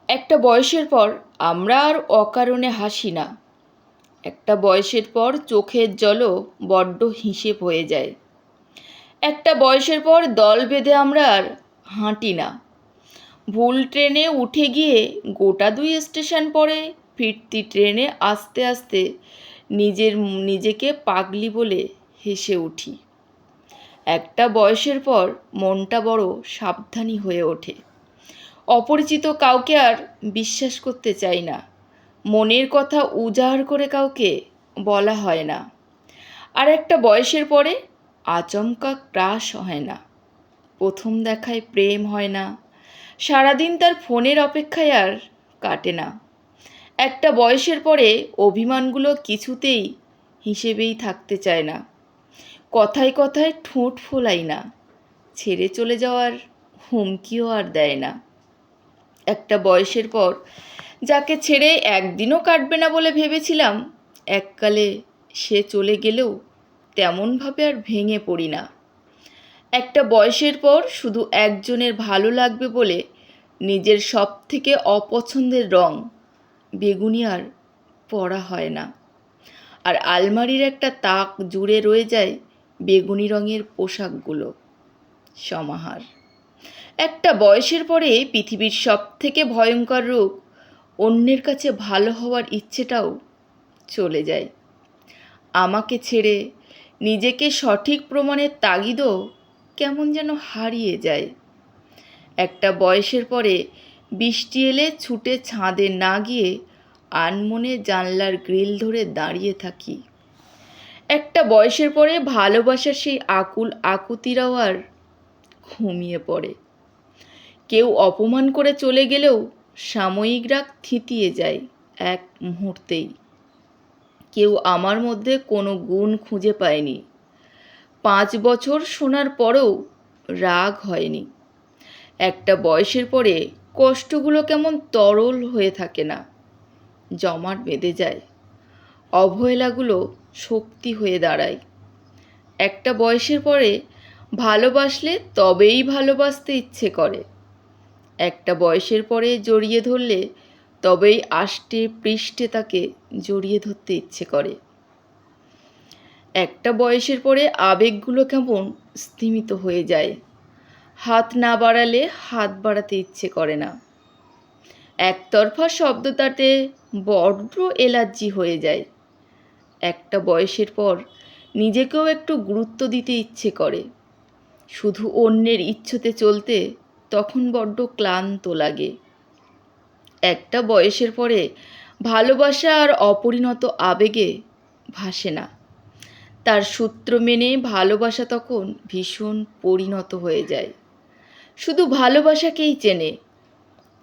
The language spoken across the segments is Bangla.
একটা বয়সের পর আমরা আর অকারণে হাসি না। একটা বয়সের পর চোখের জলও বড্ড হিসেব হয়ে যায়। একটা বয়সের পর দল বেঁধে আমরা আর হাঁটি না। ভুল ট্রেনে উঠে গিয়ে গোটা 2 স্টেশন পরে ফিরতি ট্রেনে আস্তে আস্তে নিজেকে পাগলি বলে হেসে উঠি। একটা বয়সের পর মনটা বড় সাবধানী হয়ে ওঠে। অপরিচিত কাউকে আর বিশ্বাস করতে চাই না। মনের কথা উজাড় করে কাউকে বলা হয় না। আর একটা বয়সের পরে আচমকা ক্রাশ হয় না, প্রথম দেখায় প্রেম হয় না, সারাদিন তার ফোনের অপেক্ষায় আর কাটে না। একটা বয়সের পরে অভিমানগুলো কিছুতেই হিসেবেই থাকতে চায় না। কথায় কথায় ঠোঁট ফোলাই না, ছেড়ে চলে যাওয়ার হুমকিও আর দেয় না। একটা বয়সের পর যাকে ছেড়ে একদিনও কাটবে না বলে ভেবেছিলাম, এককালে সে চলে গেলেও তেমনভাবে আর ভেঙে পড়ি না। একটা বয়সের পর শুধু একজনের ভালো লাগবে বলে নিজের সব থেকে অপছন্দের রং বেগুনি আর পরা হয় না। আর আলমারির একটা তাক জুড়ে রয়ে যায় বেগুনি রঙের পোশাকগুলো, সমাহার। একটা বয়সের পরে পৃথিবীর সব থেকে ভয়ঙ্কর রোগ অন্যের কাছে ভালো হওয়ার ইচ্ছেটাও চলে যায়। আমাকে ছেড়ে নিজেকে সঠিক প্রমাণের তাগিদও কেমন যেন হারিয়ে যায়। একটা বয়সের পরে বৃষ্টি এলে ছুটে ছাদে না গিয়ে আনমনে জানলার গ্রিল ধরে দাঁড়িয়ে থাকি। একটা বয়সের পরে ভালোবাসার সেই আকুল আকুতিরাও আর ঘুমিয়ে পড়ে। কেউ অপমান করে চলে গেলেও সাময়িক রাগ থিতিয়ে যায় এক মুহূর্তেই। কেউ আমার মধ্যে কোনো গুণ খুঁজে পায়নি। 5 বছর শোনার পরেও রাগ হয়নি। একটা বয়সের পরে কষ্টগুলো কেমন তরল হয়ে থাকে না, জমাট বেঁধে যায়। অবহেলাগুলো শক্তি হয়ে দাঁড়ায়। একটা বয়সের পরে ভালোবাসলে তবেই ভালোবাসতে ইচ্ছে করে। একটা বয়সের পরে জড়িয়ে ধরলে তবেই আষ্টে পৃষ্ঠে তাকে জড়িয়ে ধরতে ইচ্ছে করে। একটা বয়সের পরে আবেগগুলো কেমন স্তিমিত হয়ে যায়। হাত না বাড়ালে হাত বাড়াতে ইচ্ছে করে না। একতরফা শব্দটাতে বড্ড এলার্জি হয়ে যায়। একটা বয়সের পর নিজেকেও একটু গুরুত্ব দিতে ইচ্ছে করে। শুধু অন্যের ইচ্ছতে চলতে তখন বড্ড ক্লান্ত লাগে। একটা বয়সের পরে ভালোবাসা আর অপরিণত আবেগে ভাসে না। তার সূত্র মেনে ভালোবাসা তখন ভীষণ পরিণত হয়ে যায়। শুধু ভালোবাসাকেই চেনে।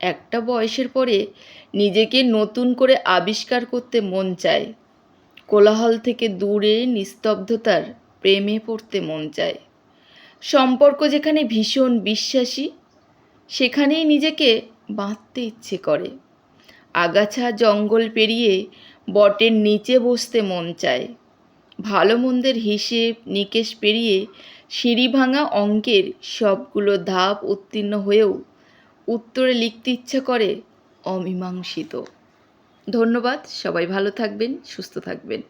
একটা বয়সের পরে নিজেকে নতুন করে আবিষ্কার করতে মন চায়। কোলাহল থেকে দূরে নিস্তব্ধতার প্রেমে পড়তে মন চায়। সম্পর্ক যেখানে ভীষণ বিশ্বাসী, সেখানেই নিজেকে বাঁধতে ইচ্ছে করে। আগাছা জঙ্গল পেরিয়ে বটের নিচে বসতে মন চায়। ভালো মন্দের হিসেব নিকেশ পেরিয়ে সিঁড়ি ভাঙা অঙ্কের সবগুলো ধাপ উত্তীর্ণ হয়েও উত্তরে লিখতে ইচ্ছা করে অমীমাংসিত। ধন্যবাদ। সবাই ভালো থাকবেন, সুস্থ থাকবেন।